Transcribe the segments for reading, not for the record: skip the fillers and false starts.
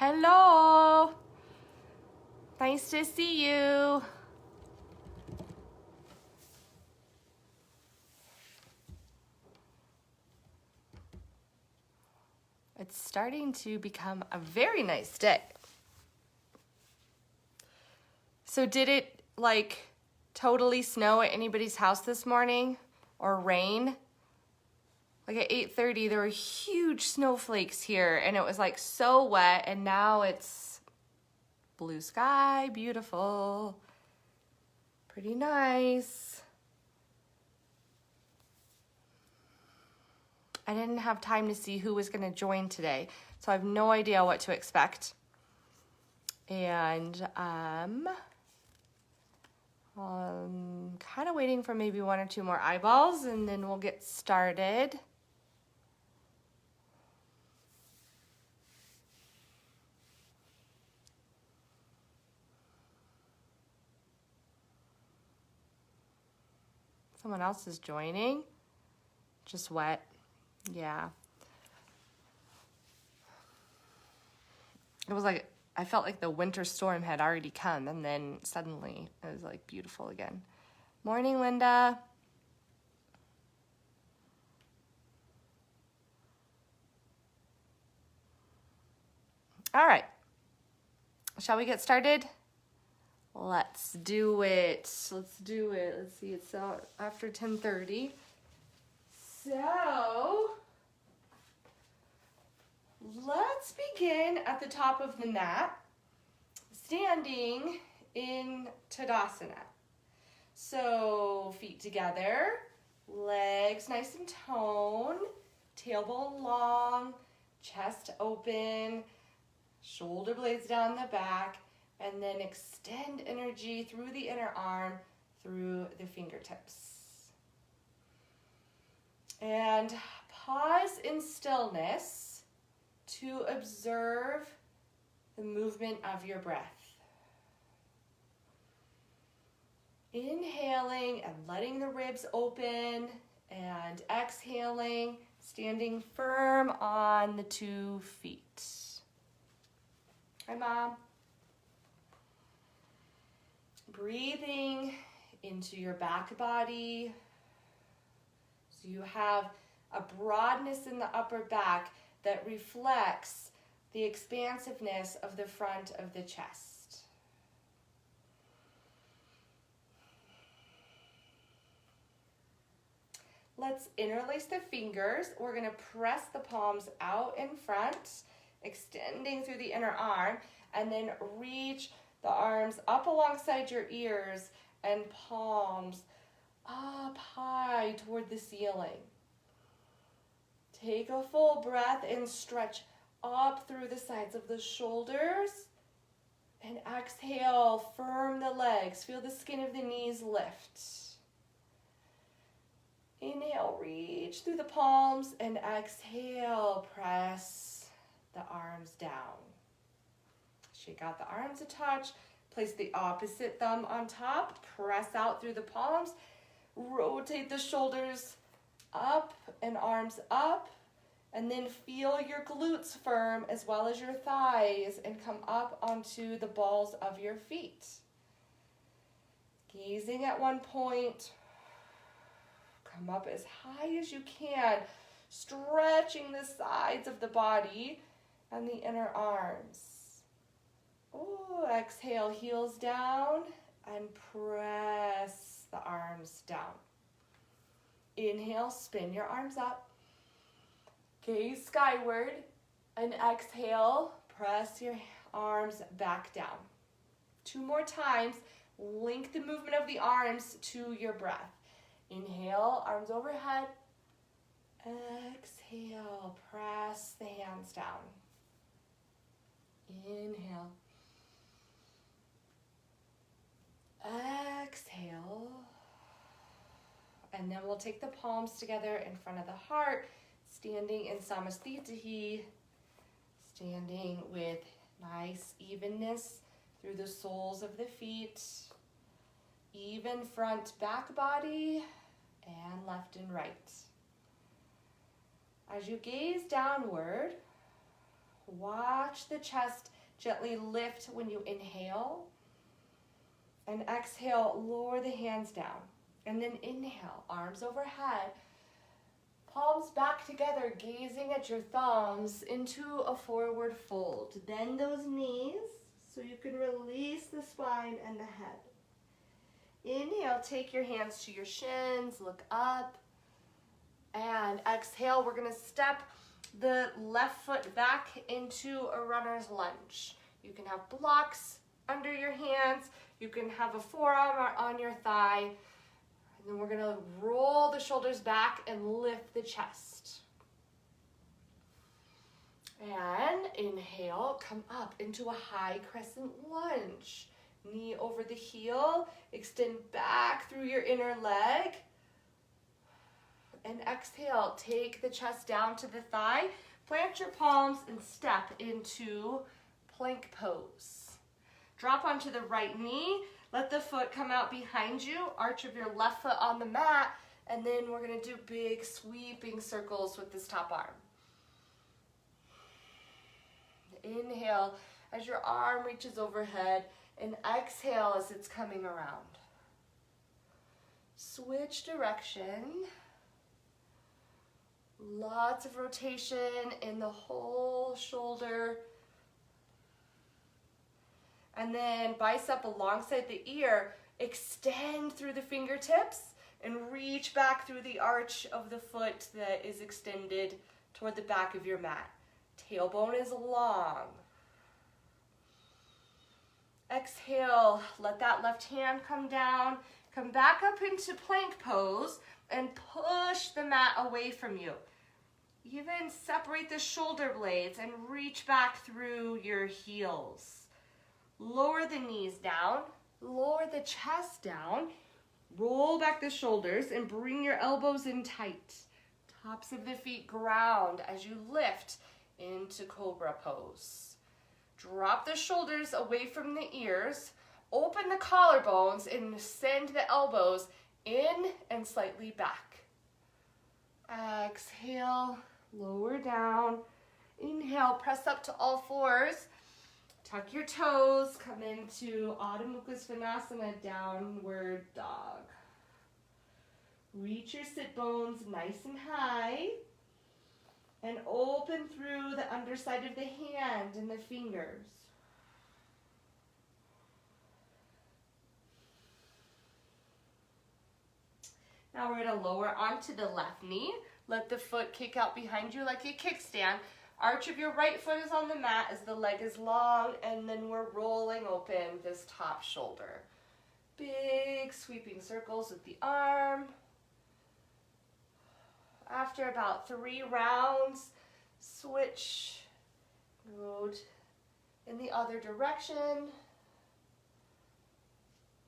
Hello. Nice to see you. It's starting to become a very nice day. So did it totally snow at anybody's house this morning or rain? Like at 8:30 there were huge snowflakes here and it was so wet, and now it's blue sky, beautiful, pretty nice. I didn't have time to see who was going to join today, so I have no idea what to expect. And I'm kind of waiting for maybe one or two more eyeballs, and then we'll get started. Someone else is joining. Just wet. Yeah. It was I felt like the winter storm had already come, and then suddenly it was beautiful again. Morning, Linda. All right. Shall we get started? Let's do it. Let's do it. Let's see, it's after 10:30. So, let's begin at the top of the mat, standing in Tadasana. So, feet together, legs nice and toned, tailbone long, chest open, shoulder blades down the back, and then extend energy through the inner arm, through the fingertips. And pause in stillness to observe the movement of your breath. Inhaling and letting the ribs open, and exhaling, standing firm on the 2 feet. Hi, Mom. Breathing into your back body. So you have a broadness in the upper back that reflects the expansiveness of the front of the chest. Let's interlace the fingers. We're going to press the palms out in front, extending through the inner arm, and then reach the arms up alongside your ears and palms up high toward the ceiling. Take a full breath and stretch up through the sides of the shoulders. And exhale, firm the legs. Feel the skin of the knees lift. Inhale, reach through the palms, and exhale, press the arms down. Shake out the arms a touch. Place the opposite thumb on top. Press out through the palms. Rotate the shoulders up and arms up. And then feel your glutes firm as well as your thighs, and come up onto the balls of your feet. Gazing at one point. Come up as high as you can, stretching the sides of the body and the inner arms. Oh, exhale, heels down, and press the arms down. Inhale, spin your arms up. Gaze skyward, and exhale, press your arms back down. 2 more times, link the movement of the arms to your breath. Inhale, arms overhead. Exhale, press the hands down. Inhale. Exhale. And then we'll take the palms together in front of the heart, standing in Samasthiti, standing with nice evenness through the soles of the feet, even front back body, and left and right. As you gaze downward, watch the chest Gently lift when you inhale. And exhale, lower the hands down. And then inhale, arms overhead. Palms back together, gazing at your thumbs into a forward fold. Bend those knees so you can release the spine and the head. Inhale, take your hands to your shins, look up. And exhale, we're gonna step the left foot back into a runner's lunge. You can have blocks under your hands. You can have a forearm on your thigh. And then we're gonna roll the shoulders back and lift the chest. And inhale, come up into a high crescent lunge. Knee over the heel, extend back through your inner leg. And exhale, take the chest down to the thigh, plant your palms and step into plank pose. Drop onto the right knee, let the foot come out behind you, arch of your left foot on the mat, and then we're gonna do big sweeping circles with this top arm. Inhale as your arm reaches overhead, and exhale as it's coming around. Switch direction. Lots of rotation in the whole shoulder. And then bicep alongside the ear, extend through the fingertips and reach back through the arch of the foot that is extended toward the back of your mat. Tailbone is long. Exhale, let that left hand come down. Come back up into plank pose and push the mat away from you. Even separate the shoulder blades and reach back through your heels. Lower the knees down, lower the chest down, roll back the shoulders and bring your elbows in tight. Tops of the feet ground as you lift into cobra pose. Drop the shoulders away from the ears, open the collarbones and send the elbows in and slightly back. Exhale, lower down. Inhale, press up to all fours. Tuck your toes, come into Parsvakonasana, downward dog. Reach your sit bones nice and high. And open through the underside of the hand and the fingers. Now we're going to lower onto the left knee. Let the foot kick out behind you like a kickstand. Arch of your right foot is on the mat as the leg is long, and then we're rolling open this top shoulder. Big sweeping circles with the arm. After about 3 rounds, switch, go in the other direction.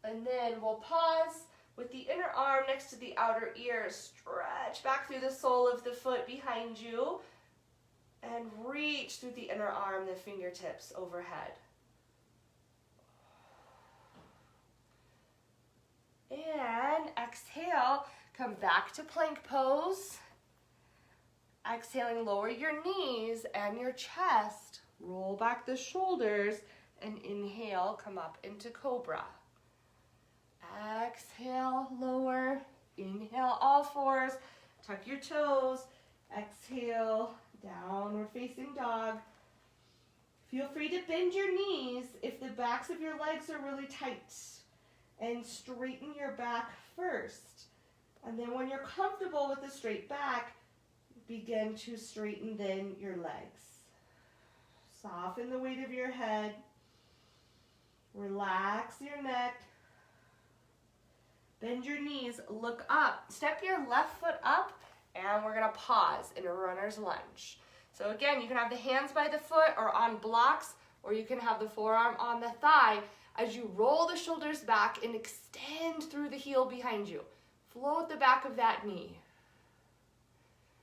And then we'll pause with the inner arm next to the outer ear. Stretch back through the sole of the foot behind you and reach through the inner arm, the fingertips overhead. And exhale, come back to plank pose. Exhaling, lower your knees and your chest. Roll back the shoulders and inhale, come up into cobra. Exhale, lower. Inhale, all fours. Tuck your toes. Exhale, downward facing dog. Feel free to bend your knees if the backs of your legs are really tight. And straighten your back first. And then when you're comfortable with the straight back, begin to straighten then your legs. Soften the weight of your head. Relax your neck. Bend your knees, look up. Step your left foot up, and we're gonna pause in a runner's lunge. So again, you can have the hands by the foot or on blocks, or you can have the forearm on the thigh as you roll the shoulders back and extend through the heel behind you. Float the back of that knee.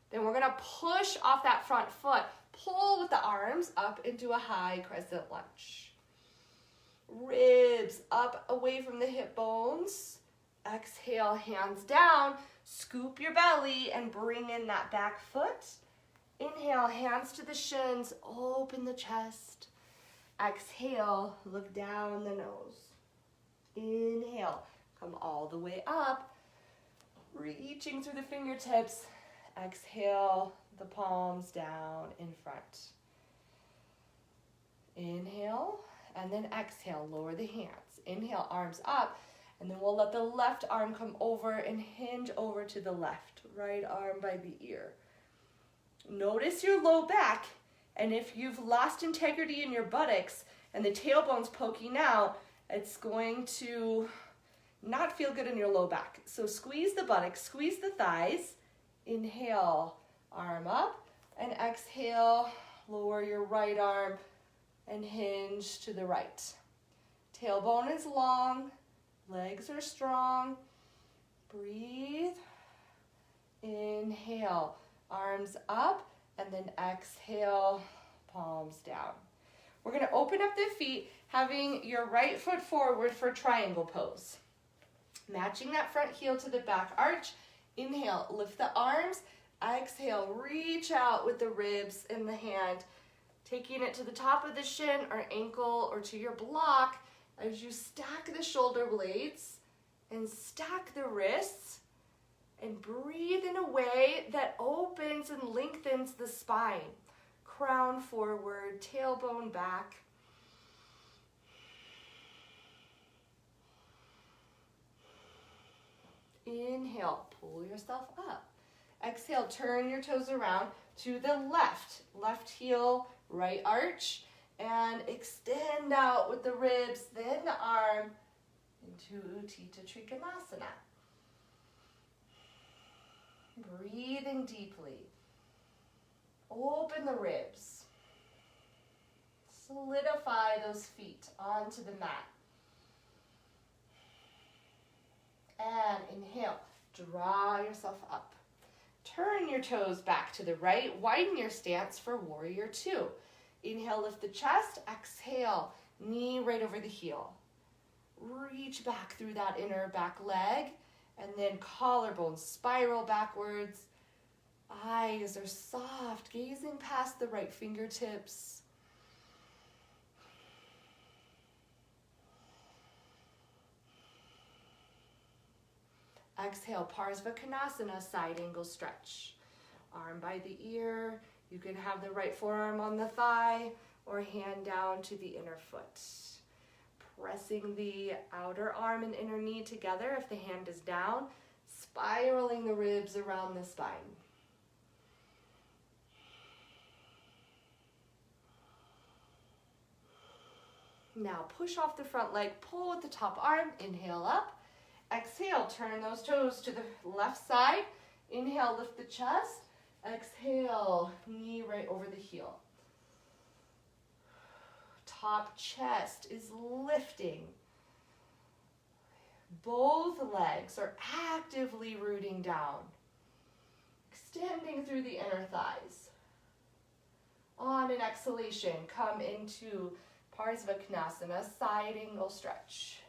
Then we're gonna push off that front foot, pull with the arms up into a high crescent lunge. Ribs up away from the hip bones. Exhale, hands down, scoop your belly and bring in that back foot. Inhale, hands to the shins, open the chest. Exhale, look down the nose. Inhale, come all the way up, reaching through the fingertips. Exhale, the palms down in front. Inhale, and then exhale, lower the hands. Inhale, arms up, and then we'll let the left arm come over and hinge over to the left, right arm by the ear. Notice your low back, and if you've lost integrity in your buttocks and the tailbone's poking out, it's going to not feel good in your low back. So squeeze the buttocks, squeeze the thighs. Inhale, arm up, and exhale, lower your right arm and hinge to the right. Tailbone is long, legs are strong. Breathe. Inhale, arms up, and then exhale, palms down. We're going to open up the feet, having your right foot forward for triangle pose. Matching that front heel to the back arch. Inhale, lift the arms. Exhale, reach out with the ribs in the hand, taking it to the top of the shin or ankle or to your block as you stack the shoulder blades and stack the wrists and breathe in a way that opens and lengthens the spine. Crown forward, tailbone back. Inhale, pull yourself up. Exhale, turn your toes around to the left. Left heel, right arch, and extend out with the ribs, then the arm into Uttita Trikonasana. Breathing deeply. Open the ribs. Solidify those feet onto the mat. And inhale, draw yourself up. Turn your toes back to the right. Widen your stance for warrior two. Inhale, lift the chest. Exhale, knee right over the heel. Reach back through that inner back leg. And then collarbone, spiral backwards. Eyes are soft, gazing past the right fingertips. Exhale, Parsvakonasana, side angle stretch. Arm by the ear. You can have the right forearm on the thigh or hand down to the inner foot. Pressing the outer arm and inner knee together if the hand is down. Spiraling the ribs around the spine. Now push off the front leg, pull with the top arm, inhale up. Exhale, turn those toes to the left side. Inhale, lift the chest. Exhale, knee right over the heel. Top chest is lifting. Both legs are actively rooting down, extending through the inner thighs. On an exhalation, come into Parsvakonasana, side angle stretch.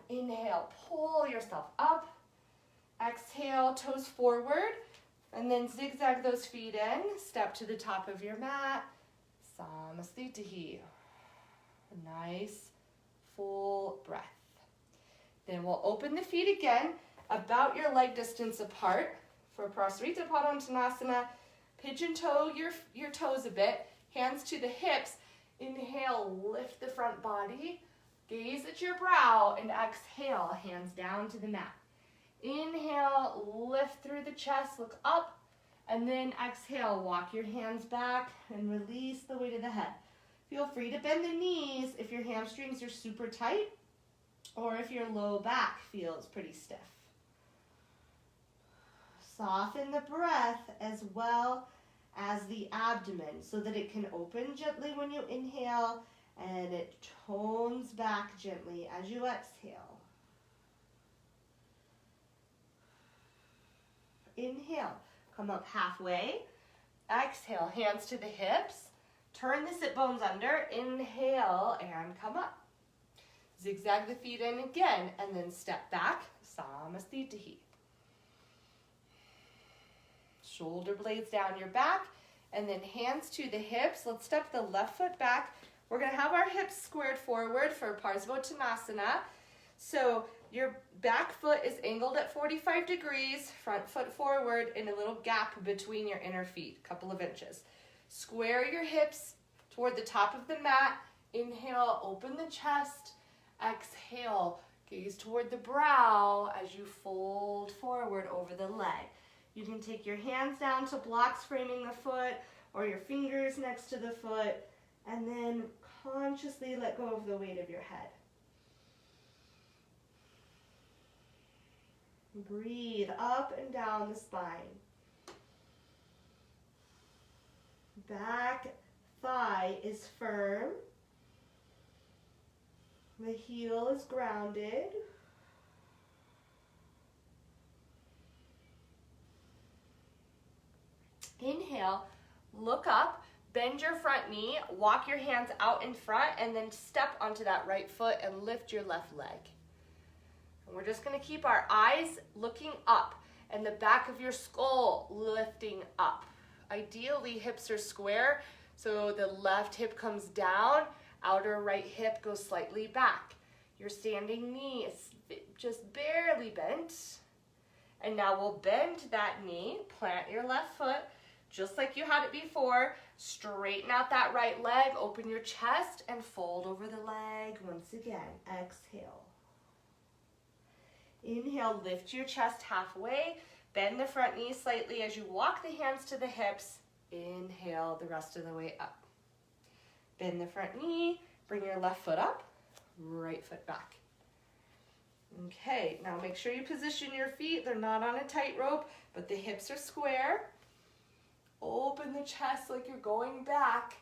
And inhale, pull yourself up. Exhale, toes forward, and then zigzag those feet in. Step to the top of your mat. Samastitihi. Nice, full breath. Then we'll open the feet again, about your leg distance apart for Parsvakonasana. Pigeon toe your toes a bit, hands to the hips. Inhale, lift the front body, gaze at your brow, and exhale, hands down to the mat. Inhale, lift through the chest, look up, and then exhale, walk your hands back and release the weight of the head. Feel free to bend the knees if your hamstrings are super tight or if your low back feels pretty stiff. Soften the breath as well as the abdomen so that it can open gently when you inhale and it tones back gently as you exhale. Inhale, come up halfway. Exhale, hands to the hips. Turn the sit bones under. Inhale and come up. Zigzag the feet in again, and then step back, Samastitihi. Shoulder blades down your back, and then hands to the hips. Let's step the left foot back. We're going to have our hips squared forward for Parsvakonasana. So your back foot is angled at 45 degrees, front foot forward, in a little gap between your inner feet, a couple of inches. Square your hips toward the top of the mat. Inhale, open the chest. Exhale, gaze toward the brow as you fold forward over the leg. You can take your hands down to blocks framing the foot or your fingers next to the foot, and then consciously let go of the weight of your head. Breathe up and down the spine. Back thigh is firm. The heel is grounded. Inhale, look up, bend your front knee, walk your hands out in front, and then step onto that right foot and lift your left leg. And we're just going to keep our eyes looking up and the back of your skull lifting up. Ideally, hips are square, so the left hip comes down, outer right hip goes slightly back. Your standing knee is just barely bent. And now we'll bend that knee, plant your left foot, just like you had it before. Straighten out that right leg, open your chest, and fold over the leg once again. Exhale. Inhale, lift your chest halfway. Bend the front knee slightly as you walk the hands to the hips. Inhale the rest of the way up. Bend the front knee, bring your left foot up, right foot back. Okay, now make sure you position your feet. They're not on a tightrope, but the hips are square. Open the chest like you're going back,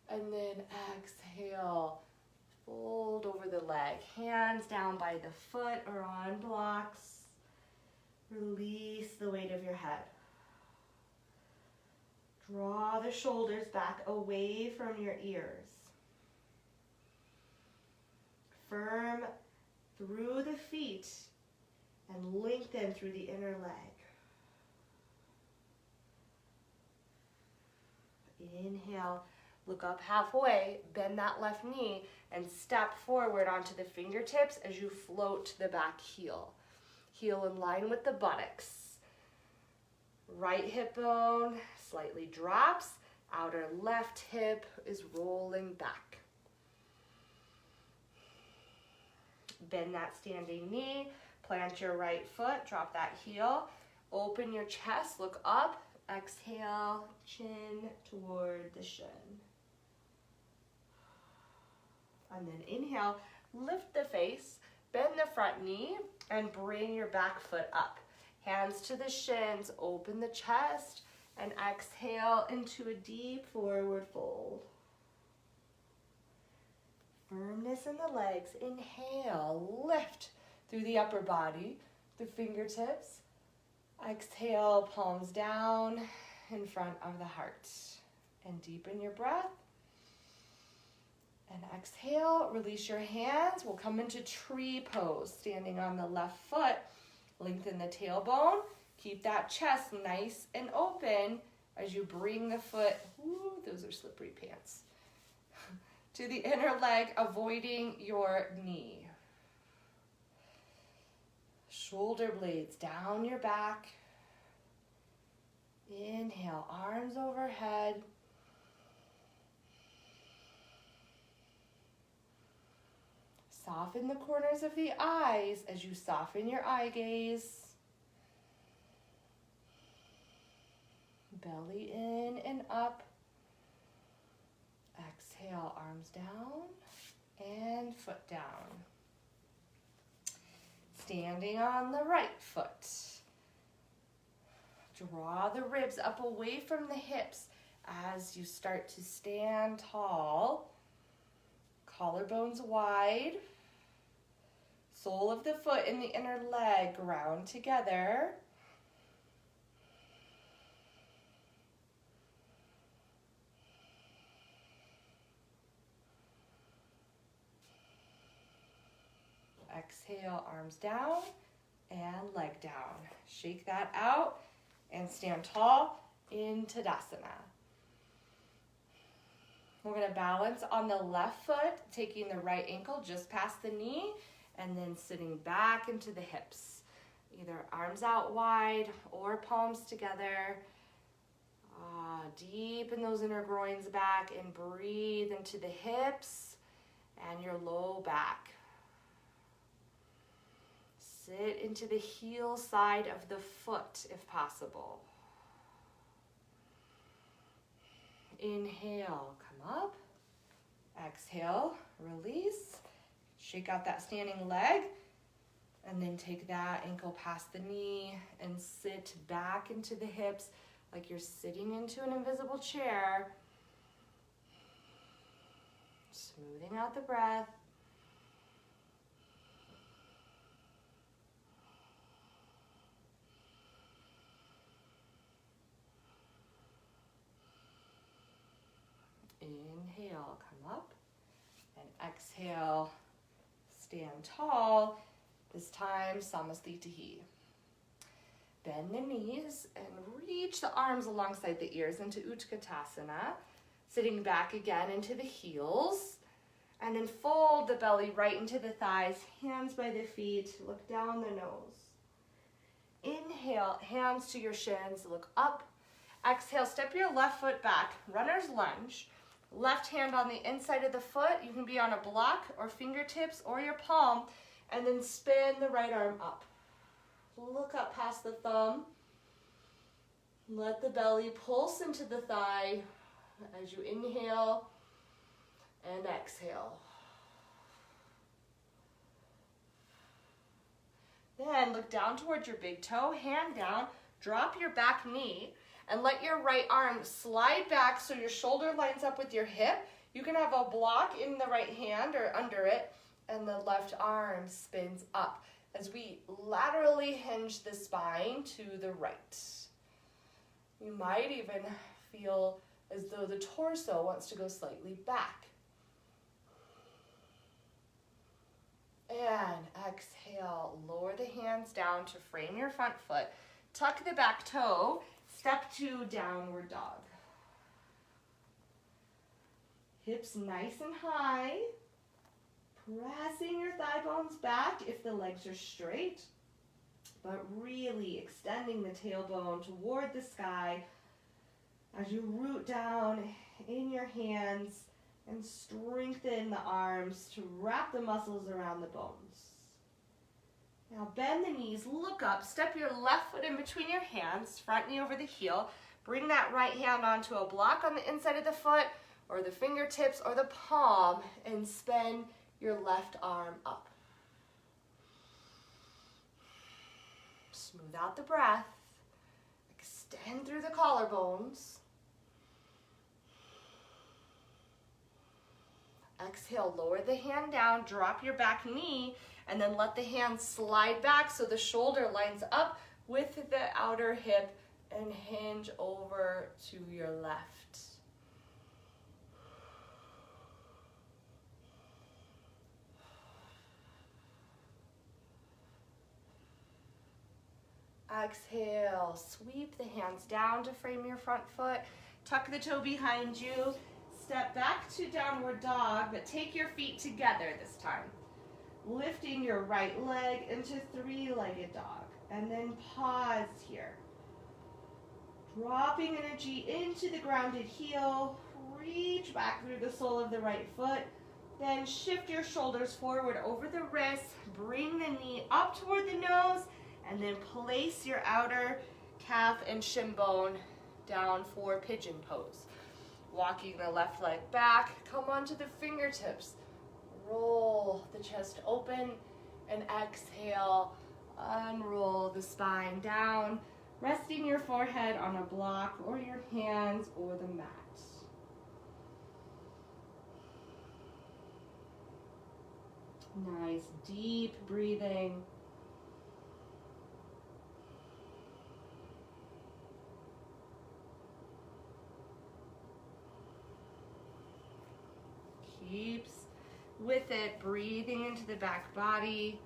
and then exhale. Fold over the leg, hands down by the foot or on blocks. Release the weight of your head. Draw the shoulders back away from your ears. Firm through the feet and lengthen through the inner leg. Inhale, look up halfway, bend that left knee, and step forward onto the fingertips as you float the back heel. Heel in line with the buttocks. Right hip bone slightly drops, outer left hip is rolling back. Bend that standing knee, plant your right foot, drop that heel, open your chest, look up, exhale, chin toward the shin. And then inhale, lift the face, bend the front knee, and bring your back foot up. Hands to the shins, open the chest, and exhale into a deep forward fold. Firmness in the legs. Inhale, lift through the upper body, the fingertips. Exhale, palms down in front of the heart. And deepen your breath. And exhale, release your hands. We'll come into tree pose, standing on the left foot. Lengthen the tailbone. Keep that chest nice and open as you bring the foot, ooh, those are slippery pants, to the inner leg, avoiding your knee. Shoulder blades down your back. Inhale, arms overhead. Soften the corners of the eyes as you soften your eye gaze. Belly in and up. Exhale, arms down and foot down. Standing on the right foot. Draw the ribs up away from the hips as you start to stand tall. Collarbones wide. Sole of the foot and the inner leg ground together. Exhale, arms down and leg down. Shake that out and stand tall in Tadasana. We're going to balance on the left foot, taking the right ankle just past the knee, and then sitting back into the hips. Either arms out wide or palms together. Deepen those inner groins back and breathe into the hips and your low back. Sit into the heel side of the foot if possible. Inhale, come up. Exhale, release. Shake out that standing leg. And then take that ankle past the knee and sit back into the hips like you're sitting into an invisible chair. Smoothing out the breath. Inhale, come up. And exhale, stand tall. This time, Samastitihi. Bend the knees and reach the arms alongside the ears into Utkatasana. Sitting back again into the heels. And then fold the belly right into the thighs, hands by the feet, look down the nose. Inhale, hands to your shins, look up. Exhale, step your left foot back, runner's lunge. Left hand on the inside of the foot. You can be on a block or fingertips or your palm. And then spin the right arm up. Look up past the thumb. Let the belly pulse into the thigh as you inhale and exhale. Then look down towards your big toe, hand down, drop your back knee, and let your right arm slide back so your shoulder lines up with your hip. You can have a block in the right hand or under it, and the left arm spins up as we laterally hinge the spine to the right. You might even feel as though the torso wants to go slightly back. And exhale, lower the hands down to frame your front foot. Tuck the back toe, step to downward dog. Hips nice and high. Pressing your thigh bones back if the legs are straight, but really extending the tailbone toward the sky as you root down in your hands and strengthen the arms to wrap the muscles around the bones. Now bend the knees, look up, step your left foot in between your hands, front knee over the heel. Bring that right hand onto a block on the inside of the foot or the fingertips or the palm and spin your left arm up. Smooth out the breath. Extend through the collarbones. Exhale, lower the hand down, drop your back knee, and then let the hand slide back so the shoulder lines up with the outer hip and hinge over to your left. Exhale, sweep the hands down to frame your front foot. Tuck the toe behind you. Step back to downward dog, but take your feet together this time. Lifting your right leg into three-legged dog. And then pause here. Dropping energy into the grounded heel. Reach back through the sole of the right foot. Then shift your shoulders forward over the wrists. Bring the knee up toward the nose. And then place your outer calf and shin bone down for Pigeon Pose. Walking the left leg back, come onto the fingertips. Roll the chest open and exhale. Unroll the spine down, resting your forehead on a block or your hands or the mat. Nice deep breathing. Keeps with it, breathing into the back body.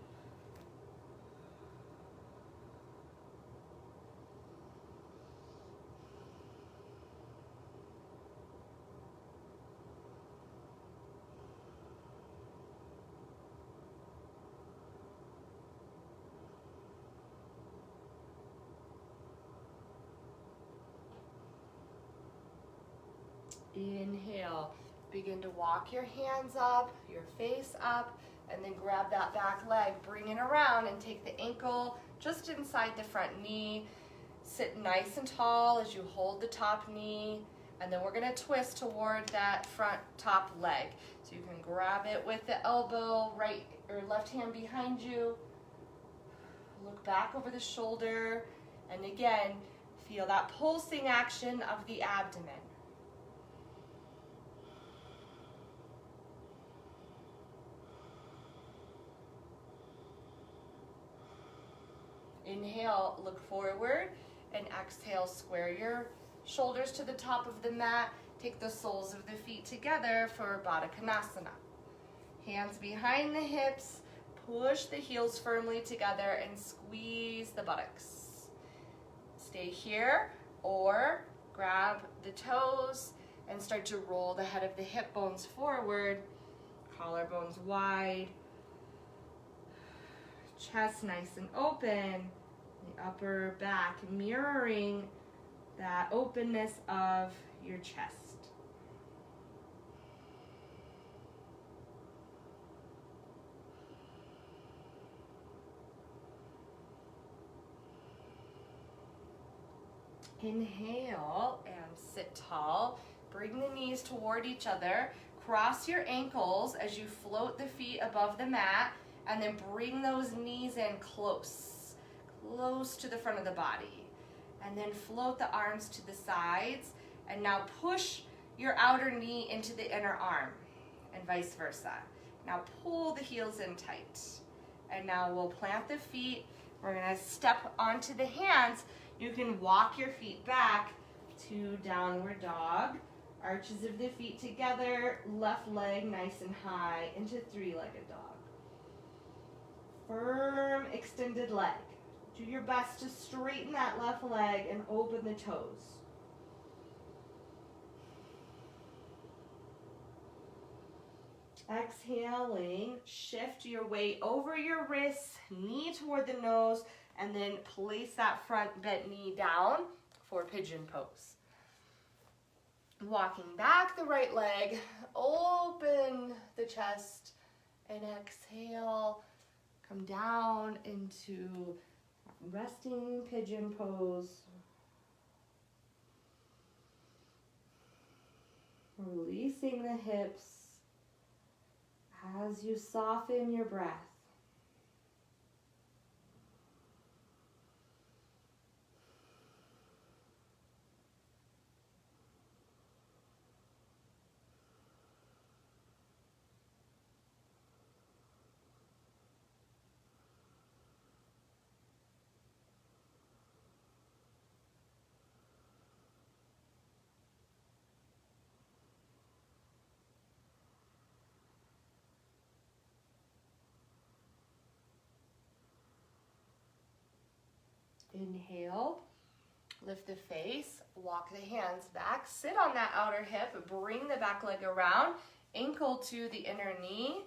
Inhale, begin to walk your hands up, your face up, and then grab that back leg, bring it around and take the ankle just inside the front knee. Sit nice and tall as you hold the top knee, and then we're gonna twist toward that front top leg. So you can grab it with the elbow, right or left hand behind you. Look back over the shoulder, and again, feel that pulsing action of the abdomen. Inhale, look forward, and exhale, square your shoulders to the top of the mat. Take the soles of the feet together for Badakanasana. Hands behind the hips, push the heels firmly together and squeeze the buttocks. Stay here or grab the toes and start to roll the head of the hip bones forward, collarbones wide, chest nice and open, the upper back mirroring that openness of your chest. Inhale and sit tall. Bring the knees toward each other. Cross your ankles as you float the feet above the mat, and then bring those knees in close to the front of the body. And then float the arms to the sides, and now push your outer knee into the inner arm, and vice versa. Now pull the heels in tight. And now we'll plant the feet. We're gonna step onto the hands. You can walk your feet back to downward dog. Arches of the feet together, left leg nice and high into three-legged dog. Firm extended leg. Do your best to straighten that left leg and open the toes. Exhaling, shift your weight over your wrists, knee toward the nose, and then place that front bent knee down for Pigeon Pose. Walking back the right leg, open the chest, and exhale, come down into resting Pigeon Pose. Releasing the hips as you soften your breath. Inhale, lift the face, walk the hands back, sit on that outer hip, bring the back leg around, ankle to the inner knee,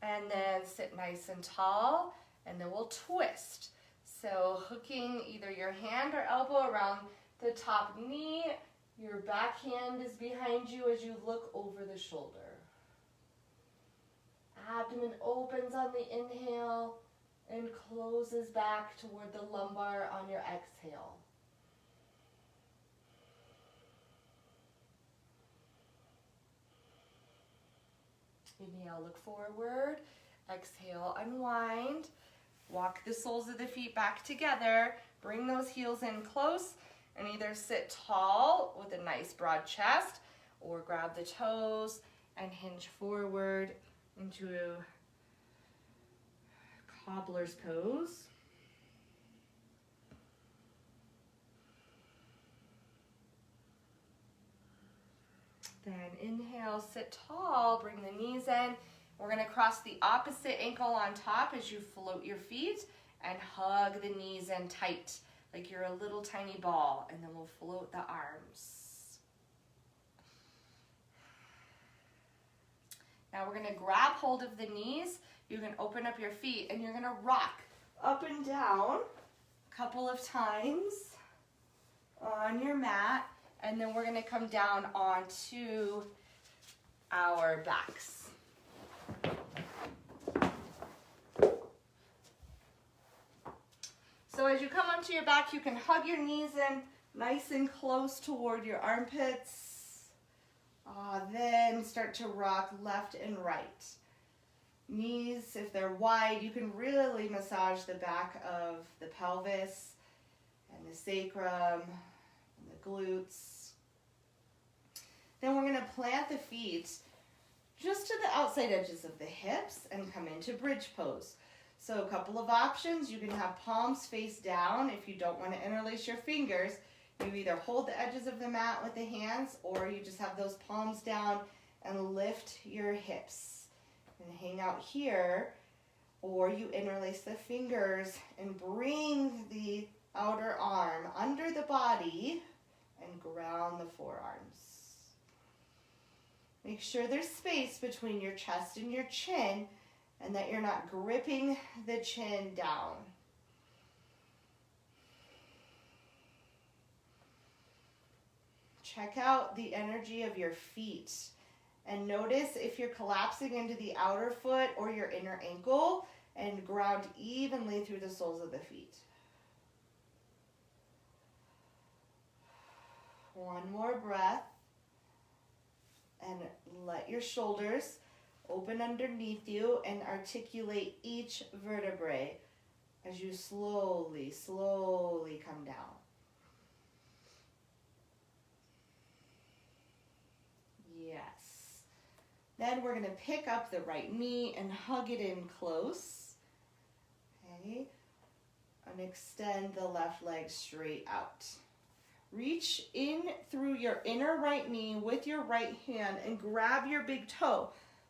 and then sit nice and tall, and then we'll twist. So hooking either your hand or elbow around the top knee, your back hand is behind you as you look over the shoulder. Abdomen opens on the inhale and closes back toward the lumbar on your exhale. Inhale, look forward. Exhale, unwind. Walk the soles of the feet back together. Bring those heels in close and either sit tall with a nice broad chest or grab the toes and hinge forward into a cobbler's pose. Then inhale, sit tall, bring the knees in, We're going to cross the opposite ankle on top as you float your feet and hug the knees in tight, like you're a little tiny ball, and then we'll float the arms. Now we're going to grab hold of the knees. You can open up your feet and you're going to rock up and down a couple of times on your mat, and then we're going to come down onto our backs. So as you come onto your back, you can hug your knees in nice and close toward your armpits. Then start to rock left and right. Knees, if they're wide, you can really massage the back of the pelvis and the sacrum and the glutes. Then we're going to plant the feet just to the outside edges of the hips and come into bridge pose. So a couple of options. You can have palms face down. If you don't want to interlace your fingers, you either hold the edges of the mat with the hands, or you just have those palms down and lift your hips and hang out here, or you interlace the fingers and bring the outer arm under the body and ground the forearms. Make sure there's space between your chest and your chin, and that you're not gripping the chin down. Check out the energy of your feet and notice if you're collapsing into the outer foot or your inner ankle, and ground evenly through the soles of the feet. One more breath, and let your shoulders open underneath you and articulate each vertebrae as you slowly, slowly come down. Yes. Then we're going to pick up the right knee and hug it in close. Okay. And extend the left leg straight out. Reach in through your inner right knee with your right hand and grab your big toe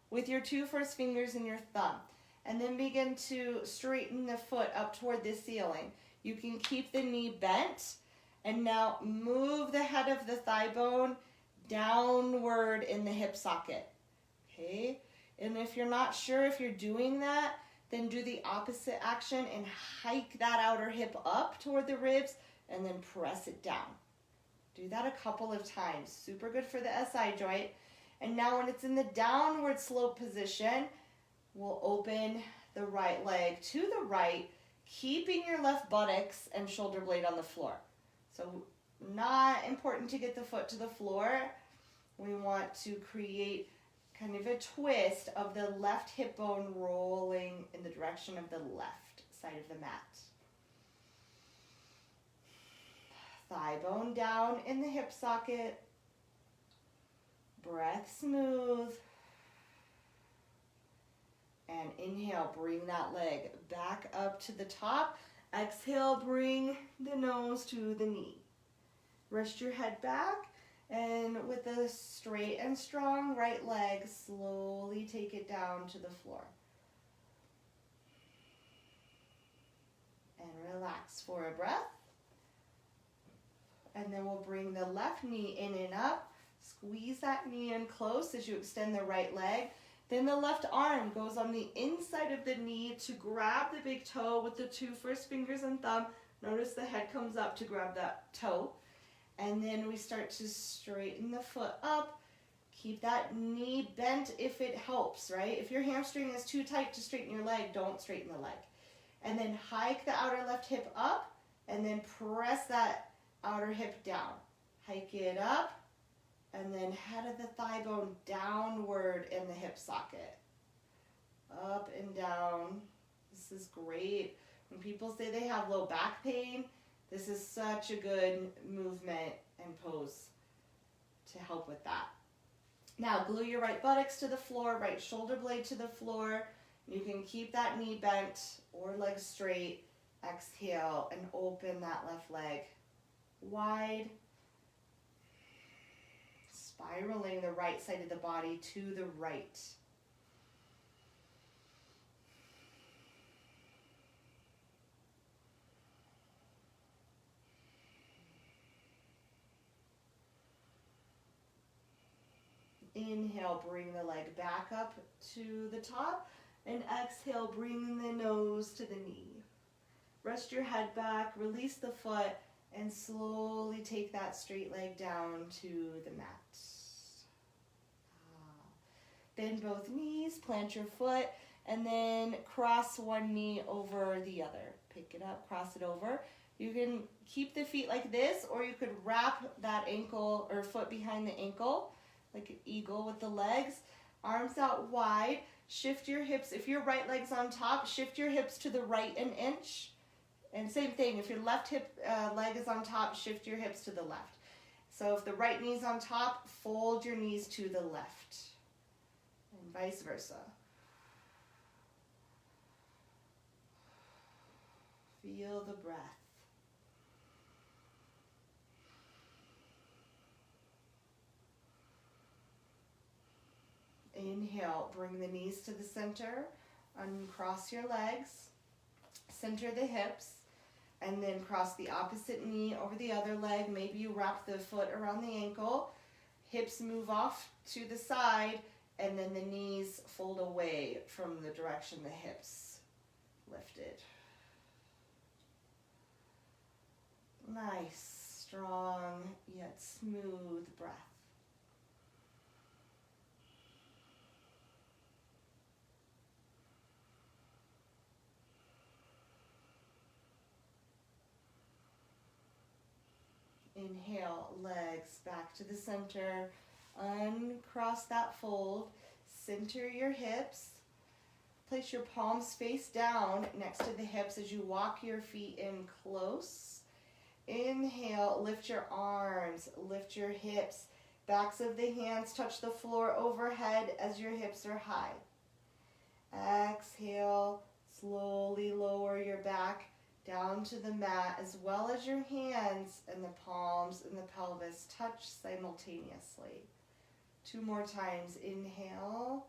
with your two first fingers and your thumb, and then begin to straighten the foot up toward the ceiling. You can keep the knee bent, and now move the head of the thigh bone downward in the hip socket. Okay? And if you're not sure if you're doing that, then do the opposite action and hike that outer hip up toward the ribs and then press it down. Do that a couple of times. Super good for the SI joint. And now when it's in the downward slope position, we'll open the right leg to the right, keeping your left buttocks and shoulder blade on the floor. So not important to get the foot to the floor. We want to create kind of a twist of the left hip bone rolling in the direction of the left side of the mat. Thigh bone down in the hip socket. Breath smooth. And inhale, bring that leg back up to the top. Exhale, bring the nose to the knee. Rest your head back, and with a straight and strong right leg, slowly take it down to the floor. And relax for a breath. And then we'll bring the left knee in and up. Squeeze that knee in close as you extend the right leg. Then the left arm goes on the inside of the knee to grab the big toe with the two first fingers and thumb. Notice the head comes up to grab that toe. And then we start to straighten the foot up. Keep that knee bent if it helps, right? If your hamstring is too tight to straighten your leg, don't straighten the leg. And then hike the outer left hip up, and then press that outer hip down. Hike it up. And then head of the thigh bone downward in the hip socket. Up and down. This is great. When people say they have low back pain, this is such a good movement and pose to help with that. Now glue your right buttocks to the floor, right shoulder blade to the floor. You can keep that knee bent or leg straight. Exhale and open that left leg wide. Spiraling the right side of the body to the right. Inhale, bring the leg back up to the top, and exhale, bring the nose to the knee. Rest your head back, release the foot, and slowly take that straight leg down to the mat. Bend both knees, plant your foot, and then cross one knee over the other. Pick it up, cross it over. You can keep the feet like this, or you could wrap that ankle or foot behind the ankle, like an eagle with the legs. Arms out wide, shift your hips. If your right leg's on top, shift your hips to the right an inch. And same thing, if your left leg is on top, shift your hips to the left. So if the right knee's on top, fold your knees to the left. And vice versa. Feel the breath. Inhale, bring the knees to the center, uncross your legs, center the hips, and then cross the opposite knee over the other leg. Maybe you wrap the foot around the ankle, hips move off to the side, and then the knees fold away from the direction the hips lifted. Nice, strong, yet smooth breath. Inhale, legs back to the center. Uncross that fold. Center your hips. Place your palms face down next to the hips as you walk your feet in close. Inhale, lift your arms, lift your hips. Backs of the hands touch the floor overhead as your hips are high. Exhale, slowly lower your back down to the mat, as well as your hands and the palms and the pelvis touch simultaneously. 2 more times. Inhale.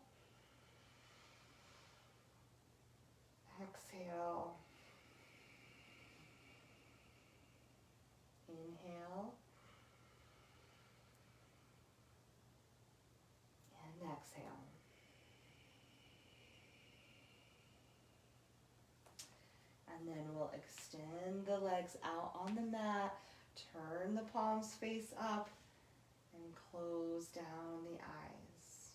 Exhale. Inhale. And exhale. And then we'll extend the legs out on the mat, turn the palms face up, and close down the eyes.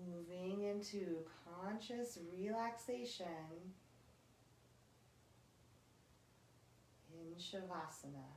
Moving into conscious relaxation in Shavasana.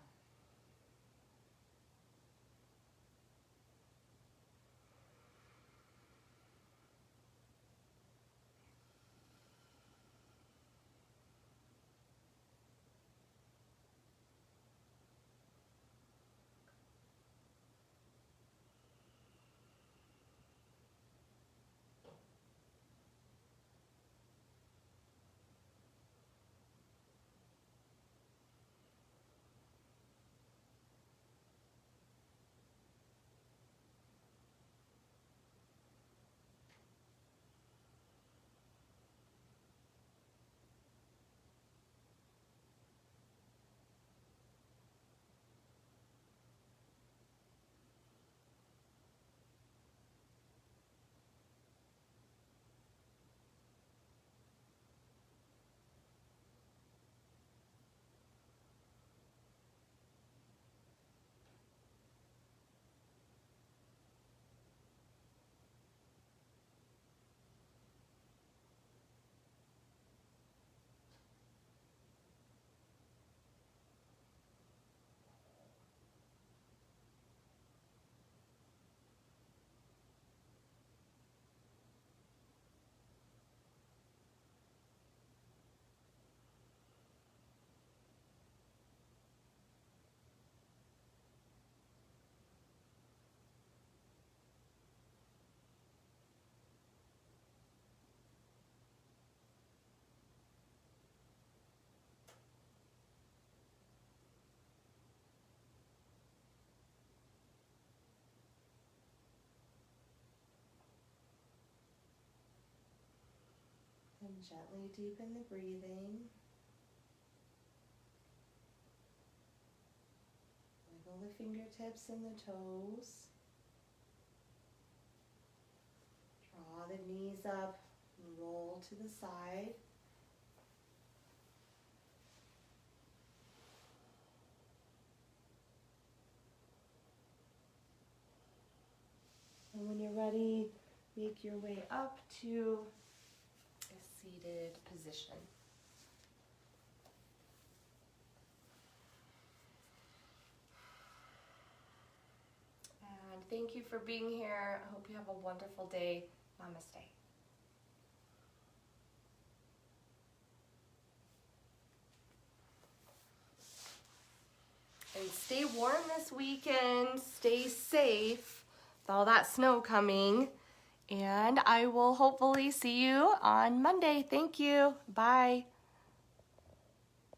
And gently deepen the breathing. Wiggle the fingertips. fingertips and the toes. Draw the knees up and roll to the side. And when you're ready, make your way up to a seated position. And thank you for being here. I hope you have a wonderful day. Namaste. And stay warm this weekend. Stay safe with all that snow coming. And I will hopefully see you on Monday. Thank you. Bye.